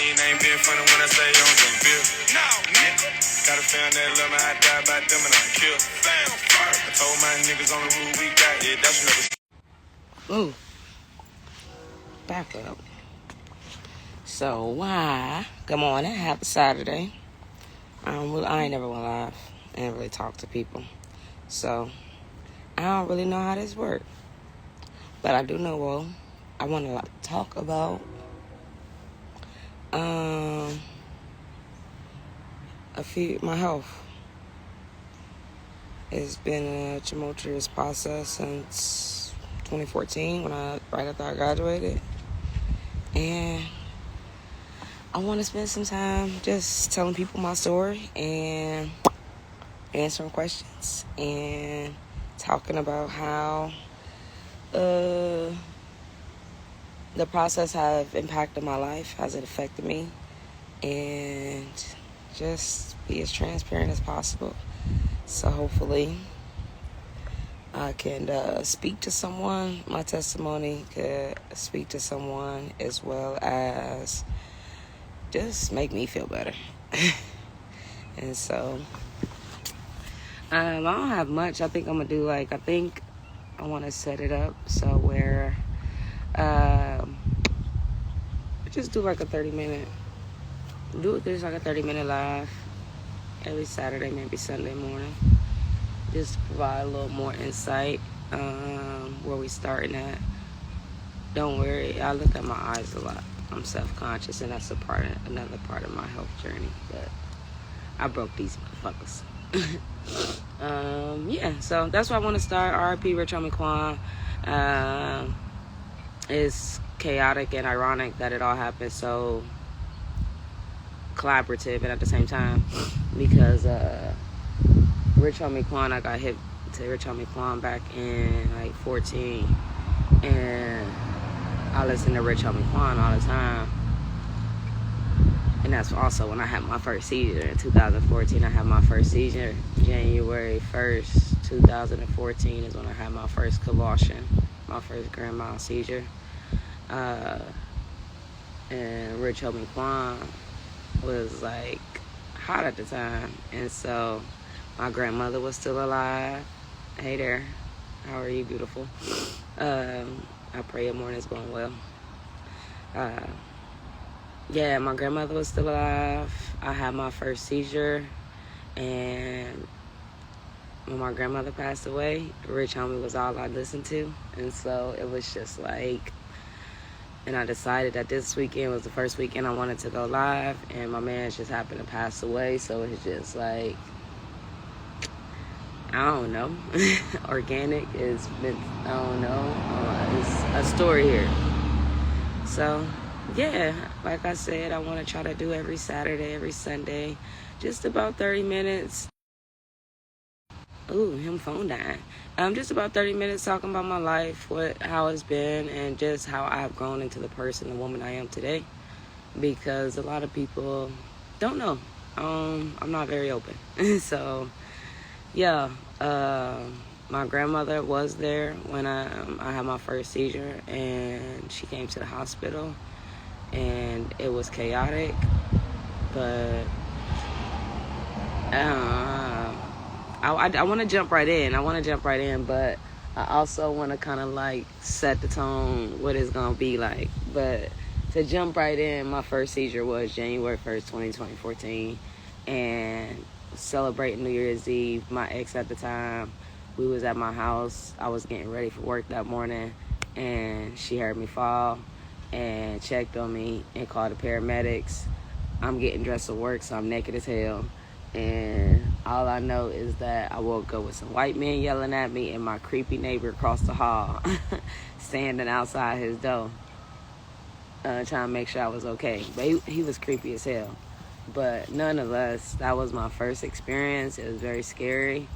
ain't being funny when I say you on some bill. No, nigga. Got a fan that love me, I die by them and I kill. Fam first. I told my niggas on the rule we got it. That's never. Ooh. Back up. So why? Good morning. Happy Saturday. I ain't never went live and really talk to people, so I don't really know how this works. But I do know, well, I want to talk about my health. It's been a tumultuous process since 2014 right after I graduated, and I want to spend some time just telling people my story and answering questions and talking about how the process have impacted my life, has it affected me, and just be as transparent as possible. So hopefully I can speak to someone. My testimony could speak to someone as well as just make me feel better. And so I don't have much. I think I'm gonna do I want to set it up so where just do like a 30-minute live every Saturday, maybe Sunday morning, just to provide a little more insight where we starting at. Don't worry, I look at my eyes a lot. I'm self-conscious, and that's another part of my health journey. But I broke these motherfuckers. Yeah, so that's why I want to start. R.I.P. Rich Homie Quan. It's chaotic and ironic that it all happened so collaborative and at the same time, because Rich Homie Quan, I got hit to Rich Homie Quan back in 14, and I listen to Rich Homie Quan all the time. And that's also when I had my first seizure in 2014. I had my first seizure January 1st, 2014 is when I had my first convulsion, my first grand mal seizure. And Rich Homie Quan was hot at the time. And so my grandmother was still alive. Hey there. How are you, beautiful? I pray your morning's going well. Yeah, my grandmother was still alive. I had my first seizure, and when my grandmother passed away, Rich Homie was all I listened to. And so it was just and I decided that this weekend was the first weekend I wanted to go live, and my man just happened to pass away. So it's just I don't know. Organic is, I don't know. It's a story here. So yeah, like I said, I want to try to do every Saturday, every Sunday, just about 30 minutes. Ooh, him phone dying. Just about 30 minutes talking about my life, how it's been, and just how I've grown into the person, the woman I am today. Because a lot of people don't know. I'm not very open. So, yeah, my grandmother was there when I had my first seizure, and she came to the hospital. And it was chaotic, but I want to jump right in. But I also want to kind of set the tone, what it's gonna be like. But to jump right in, my first seizure was January 1st, 2014, and celebrating New Year's Eve. My ex at the time, we was at my house. I was getting ready for work that morning, and she heard me fall and checked on me and called the paramedics. I'm getting dressed for work, so I'm naked as hell. And all I know is that I woke up with some white men yelling at me and my creepy neighbor across the hall standing outside his door trying to make sure I was okay. But he was creepy as hell. But nonetheless, that was my first experience. It was very scary.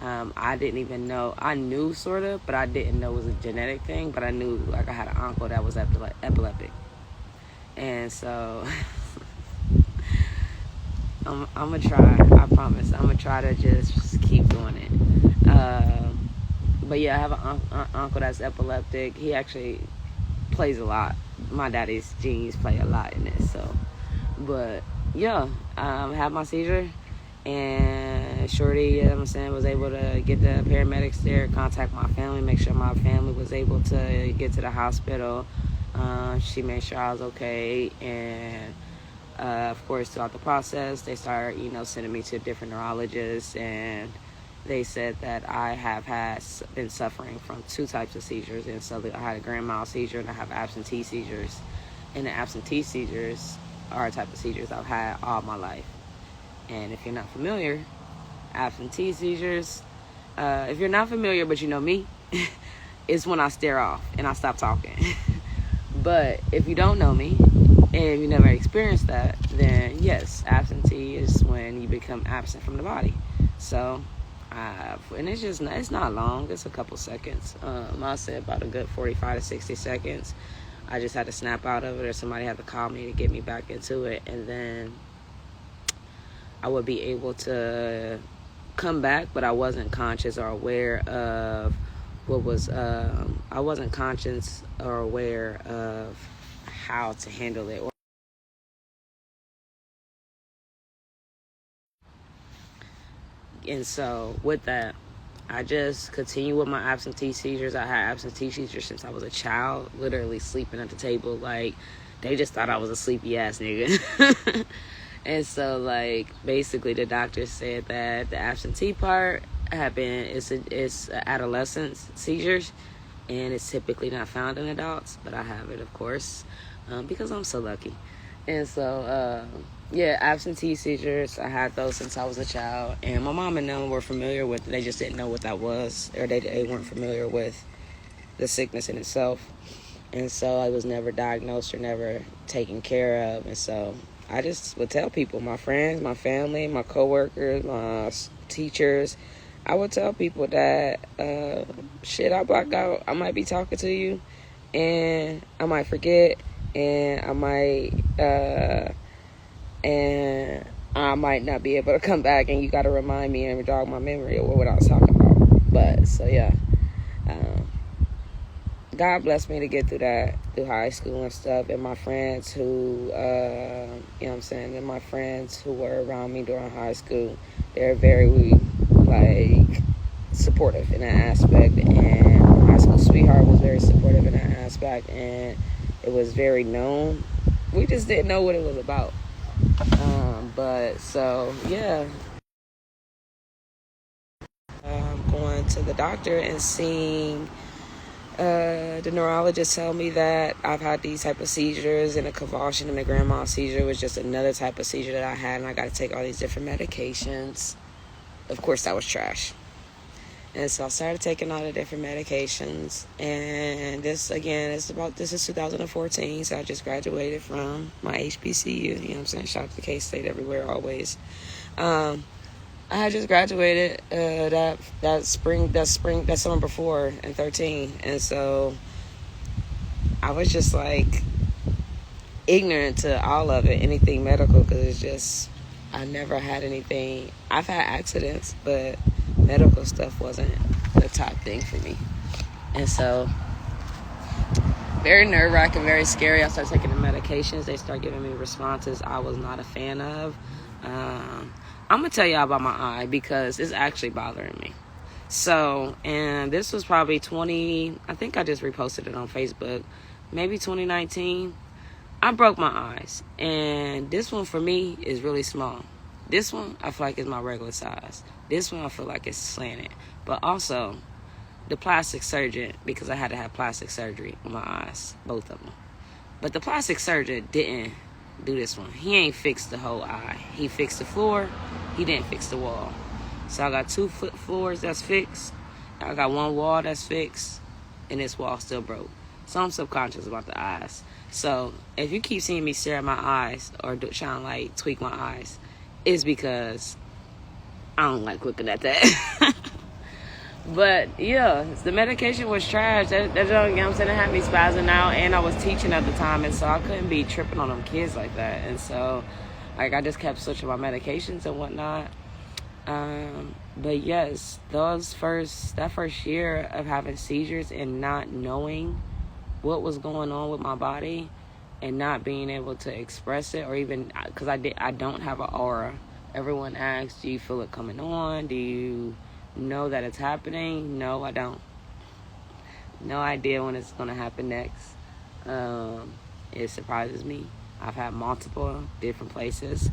I didn't even know. I knew sort of, but I didn't know it was a genetic thing. But I knew I had an uncle that was epileptic. And so I'm going to try. I promise. I'm going to try to just keep doing it. But yeah, I have an uncle that's epileptic. He actually plays a lot. My daddy's genes play a lot in this. So But yeah, had my seizure, and shorty, you know what I'm saying, was able to get the paramedics there, contact my family, make sure my family was able to get to the hospital. She made sure I was okay, and of course, throughout the process, they started, sending me to different neurologists, and they said that I have been suffering from two types of seizures. And so I had a grand mal seizure, and I have absentee seizures. And the absentee seizures are a type of seizures I've had all my life. And if you're not familiar, absentee seizures, if you're not familiar but you know me, it's when I stare off and I stop talking. But if you don't know me and you never experienced that, then yes, absentee is when you become absent from the body. So, and it's not long, it's a couple seconds. I'll say about a good 45 to 60 seconds. I just had to snap out of it, or somebody had to call me to get me back into it, and then I would be able to come back, but I wasn't conscious or aware of I wasn't conscious or aware of how to handle it. And so with that, I just continue with my absentee seizures. I had absentee seizures since I was a child, literally sleeping at the table. Like, they just thought I was a sleepy ass nigga. And so, like, basically the doctor said that the absentee part it's adolescent seizures, and it's typically not found in adults, but I have it, of course, because I'm so lucky. And so, yeah, absentee seizures, I had those since I was a child, and my mom and them were familiar with it. They just didn't know what that was, or they weren't familiar with the sickness in itself. And so I was never diagnosed or never taken care of. And so I just would tell people, my friends, my family, my coworkers, my teachers, I would tell people that, I block out. I might be talking to you, and I might forget, and I might not be able to come back, and you got to remind me and jog my memory of what I was talking about. But, so yeah. God blessed me to get through high school and stuff, and my friends who, and my friends who were around me during high school, they're very, supportive in that aspect, and my high school sweetheart was very supportive in that aspect, and it was very known. We just didn't know what it was about. But, so, yeah. Going to the doctor and seeing the neurologist tell me that I've had these type of seizures, and a convulsion and a grand mal seizure was just another type of seizure that I had, and I got to take all these different medications. Of course, that was trash. And so I started taking all the different medications, and this is 2014, so I just graduated from my HBCU, you know what I'm saying, shout out to K-State everywhere, always. I had just graduated that summer before in 13, and so I was just like ignorant to all of it, anything medical, because it's just, I never had anything. I've had accidents, but medical stuff wasn't the top thing for me. And so, very nerve-wracking, very scary. I started taking the medications. They started giving me responses I was not a fan of. I'm going to tell y'all about my eye because it's actually bothering me. So, and this was probably I think I just reposted it on Facebook, maybe 2019. I broke my eyes, and this one for me is really small. This one I feel like is my regular size. This one I feel like it's slanted. But also, the plastic surgeon, because I had to have plastic surgery on my eyes, both of them. But the plastic surgeon didn't do this one. He ain't fixed the whole eye. He fixed the floor. He didn't fix the wall. So I got 2 floors that's fixed. I got 1 wall that's fixed, and this wall still broke. So I'm subconscious about the eyes. So if you keep seeing me stare at my eyes or trying to tweak my eyes, it's because I don't like looking at that. But yeah, the medication was trash. That you know what I'm saying, it had me spazzing out, and I was teaching at the time, and so I couldn't be tripping on them kids like that. And so, I just kept switching my medications and whatnot. But yes, that first year of having seizures and not knowing what was going on with my body, and not being able to express it, or even because I don't have an aura. Everyone asks, do you feel it coming on? Do you know that it's happening? No, I don't. No idea when it's going to happen next. It surprises me. I've had multiple different places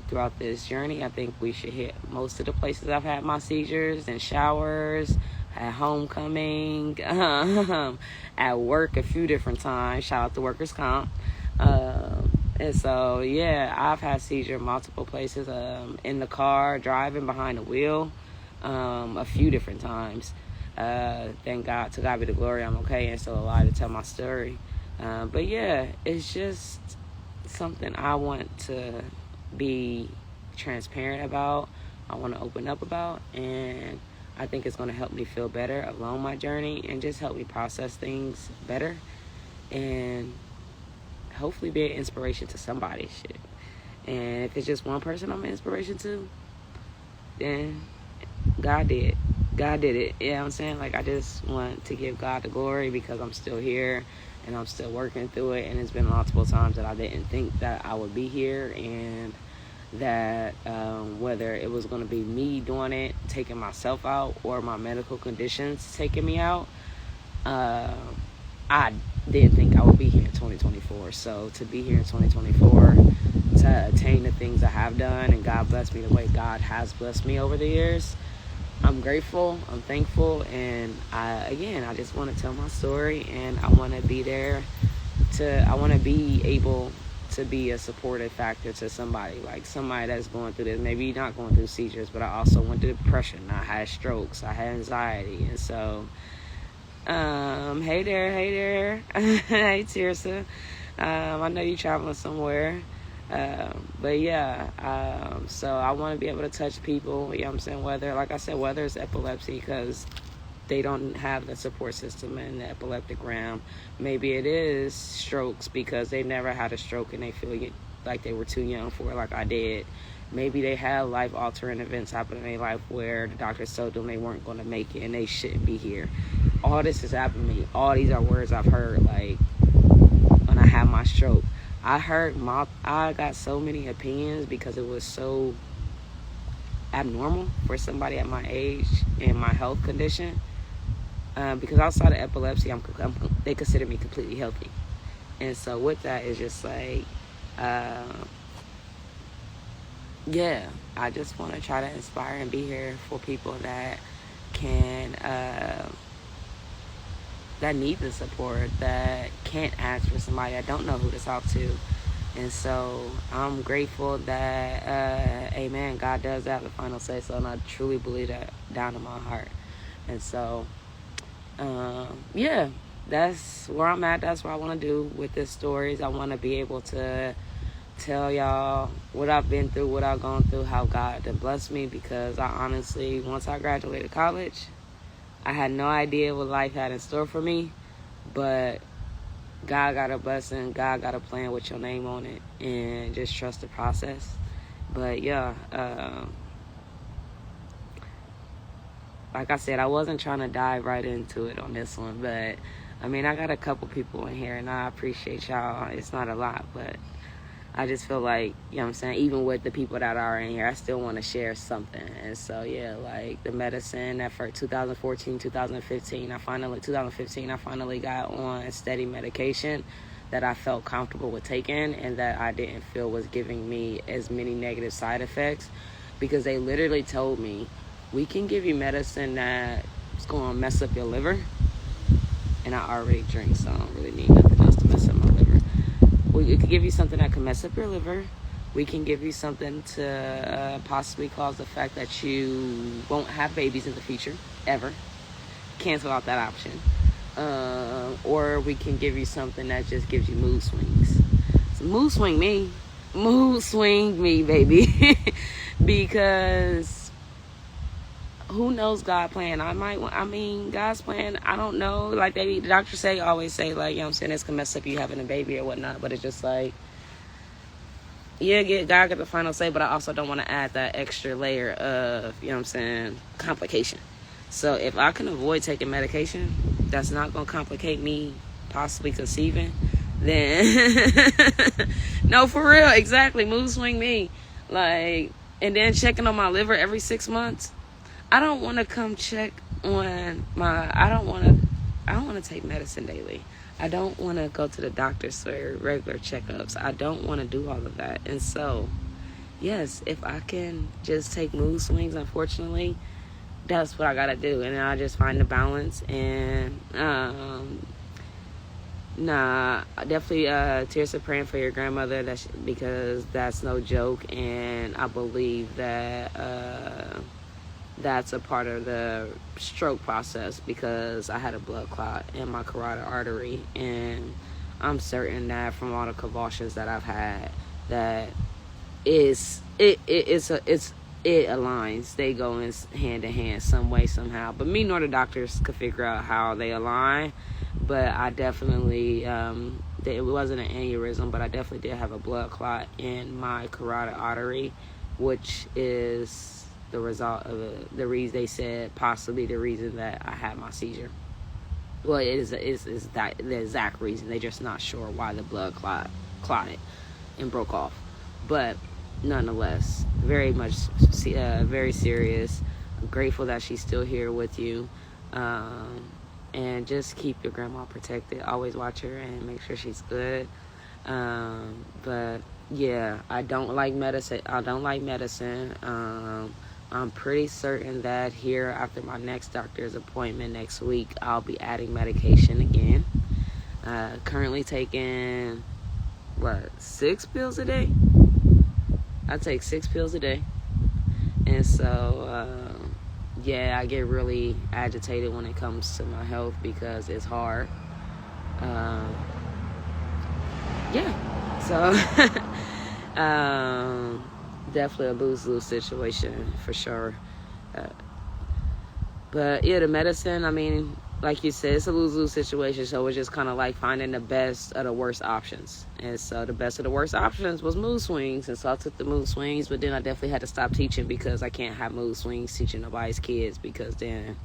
throughout this journey. I think we should hit most of the places I've had my seizures, and showers, at homecoming, at work a few different times. Shout out to workers' comp. And so, yeah, I've had seizure multiple places, in the car, driving behind the wheel, a few different times. Thank God, to God be the glory, I'm okay and still alive to tell my story. But yeah, it's just something I want to be transparent about. I want to open up about, and I think it's going to help me feel better along my journey, and just help me process things better, and hopefully be an inspiration to somebody. Shit. And if it's just one person I'm an inspiration to, then God did it. You know what I'm saying? Like, I just want to give God the glory, because I'm still here and I'm still working through it. And it's been multiple times that I didn't think that I would be here, and that whether it was going to be me doing it, taking myself out, or my medical conditions taking me out, I didn't think I would be here in 2024. So to be here in 2024, to attain the things I have done, and God bless me the way God has blessed me over the years, I'm grateful, I'm thankful, and I just want to tell my story, and I want to be there I want to be able to be a supportive factor to somebody, like somebody that's going through this, maybe not going through seizures, but I also went through depression, I had strokes, I had anxiety, and so, hey there, hey Tirsa, I know you're traveling somewhere. But yeah, so I want to be able to touch people, you know what I'm saying, whether it's epilepsy, because they don't have the support system in the epileptic realm. Maybe it is strokes because they never had a stroke and they feel like they were too young for it, like I did. Maybe they have life-altering events happen in their life where the doctors told them they weren't going to make it and they shouldn't be here. All this has happened to me. All these are words I've heard, like, when I had my stroke. I got so many opinions because it was so abnormal for somebody at my age and my health condition. Because outside of epilepsy, they consider me completely healthy. And so with that, it's just like, yeah, I just want to try to inspire and be here for people that can, that need the support, that can't ask for somebody, that don't know who to talk to. And so I'm grateful that, amen, God does have the final say so, and I truly believe that down in my heart. And so, yeah, that's where I'm at. That's what I want to do with this stories. I want to be able to tell y'all what I've been through, what I've gone through, how God done blessed me, because I honestly, once I graduated college, I had no idea what life had in store for me, but God got a blessing, God got a plan with your name on it, and just trust the process. But yeah, like I said, I wasn't trying to dive right into it on this one, but I mean, I got a couple people in here, and I appreciate y'all. It's not a lot, but I just feel like, you know what I'm saying, even with the people that are in here, I still want to share something. And so, yeah, like the medicine that for 2014, 2015, I finally got on steady medication that I felt comfortable with taking, and that I didn't feel was giving me as many negative side effects, because they literally told me, we can give you medicine that's going to mess up your liver. And I already drink, so I don't really need nothing else to mess up my liver. We could give you something that can mess up your liver. We can give you something to possibly cause the fact that you won't have babies in the future, ever. Cancel out that option. Or we can give you something that just gives you mood swings. So mood swing me, baby. Because who knows God's plan? God's plan, I don't know. Like the doctors always say, like, you know what I'm saying, this can mess up you having a baby or whatnot. But it's just like, yeah, God got the final say, but I also don't want to add that extra layer of, you know what I'm saying, complication. So if I can avoid taking medication that's not going to complicate me possibly conceiving, then no, for real, exactly, mood swing me. Like, and then checking on my liver every 6 months. I don't want to come check on my, I don't want to take medicine daily. I don't want to go to the doctors for regular checkups. I don't want to do all of that. And so, yes, if I can just take mood swings, unfortunately, that's what I got to do. And I just find the balance. And, definitely tears of praying for your grandmother, because that's no joke. And I believe that that's a part of the stroke process, because I had a blood clot in my carotid artery, and I'm certain that from all the convulsions that I've had, that it aligns. They go in hand in hand some way, somehow. But me nor the doctors could figure out how they align. But I definitely, it wasn't an aneurysm, but I definitely did have a blood clot in my carotid artery, which is the result of the reason, they said, possibly the reason that I had my seizure. Well, it is that the exact reason. They're just not sure why the blood clotted and broke off. But nonetheless, very much, very serious. I'm grateful that she's still here with you. And just keep your grandma protected. Always watch her and make sure she's good. But yeah, I don't like medicine. I'm pretty certain that here, after my next doctor's appointment next week, I'll be adding medication again. Currently taking, 6 pills a day? I take 6 pills a day. And so, yeah, I get really agitated when it comes to my health, because it's hard. Yeah. So, definitely a lose-lose situation for sure. But yeah, the medicine, I mean, like you said, it's a lose-lose situation. So it's just kind of like finding the best of the worst options. And so the best of the worst options was mood swings. And so I took the mood swings, but then I definitely had to stop teaching, because I can't have mood swings teaching nobody's kids, because then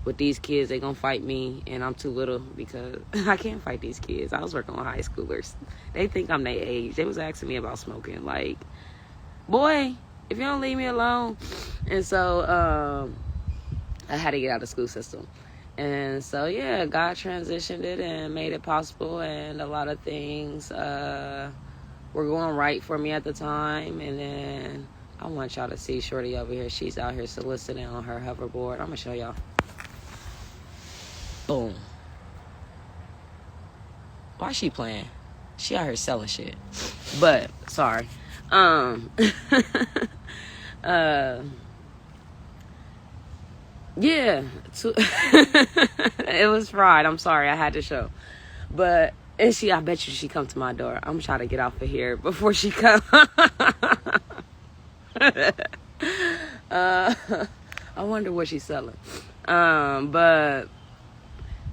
with these kids, they gonna fight me, and I'm too little, because I can't fight these kids. I was working on high schoolers. They think I'm their age. They was asking me about smoking, like, boy, if you don't leave me alone. And so I had to get out of the school system. And so, yeah, God transitioned it and made it possible. And a lot of things were going right for me at the time. And then I want y'all to see Shorty over here. She's out here soliciting on her hoverboard. I'm going to show y'all. Boom. Why is she playing? She out here selling shit. But, sorry. Yeah, it was fried. I'm sorry, I had to show. But, and I bet you she come to my door. I'm trying to get off of here before she come. I wonder what she's selling. But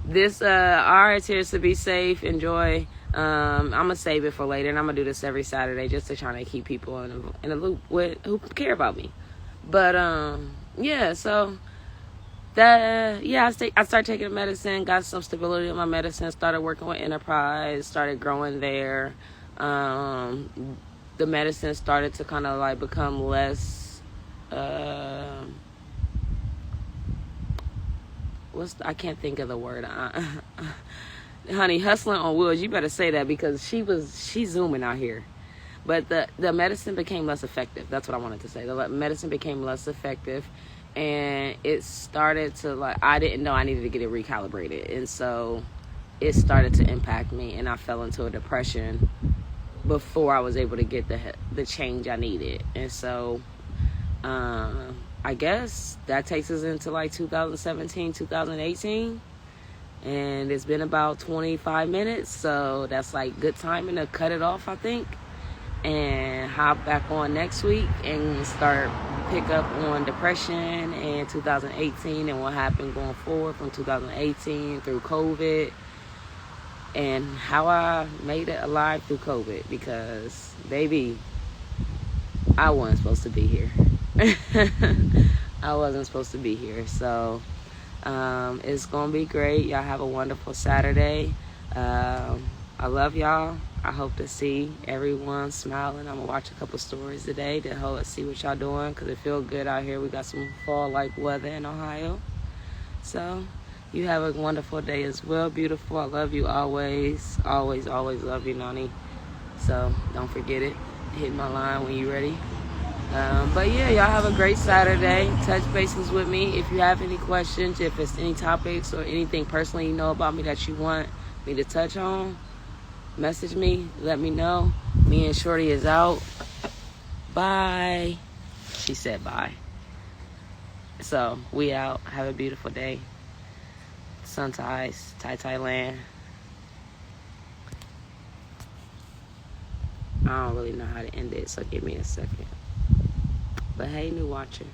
this, our tears to be safe, enjoy. I'm gonna save it for later, and I'm gonna do this every Saturday just to try to keep people in a loop with who care about me. But yeah, so that I started taking medicine, got some stability in my medicine, started working with Enterprise, started growing there. The medicine started to kind of like become less. I can't think of the word. Honey, hustling on wheels. You better say that, because she's zooming out here. But the medicine became less effective. That's what I wanted to say. The medicine became less effective, and it started to, like, I didn't know I needed to get it recalibrated, and so it started to impact me, and I fell into a depression before I was able to get the change I needed. And so I guess that takes us into like 2017, 2018. And it's been about 25 minutes, so that's like good timing to cut it off, I think, and hop back on next week and pick up on depression and 2018 and what happened going forward from 2018 through COVID, and how I made it alive through COVID, because baby, I wasn't supposed to be here. I wasn't supposed to be here. So it's gonna be great. Y'all have a wonderful Saturday. I love y'all. I hope to see everyone smiling. I'm going to watch a couple stories today to see what y'all doing, because it feels good out here. We got some fall-like weather in Ohio. So you have a wonderful day as well, beautiful. I love you always. Always, always love you, Nani. So don't forget it. Hit my line when you're ready. But yeah, y'all have a great Saturday. Touch bases with me if you have any questions, if it's any topics or anything personally you know about me that you want me to touch on. Message me, let me know. Me and Shorty is out. Bye. She said bye. So we out. Have a beautiful day. Sun to ice, Thailand. I don't really know how to end it, so give me a second. But hey, new watcher.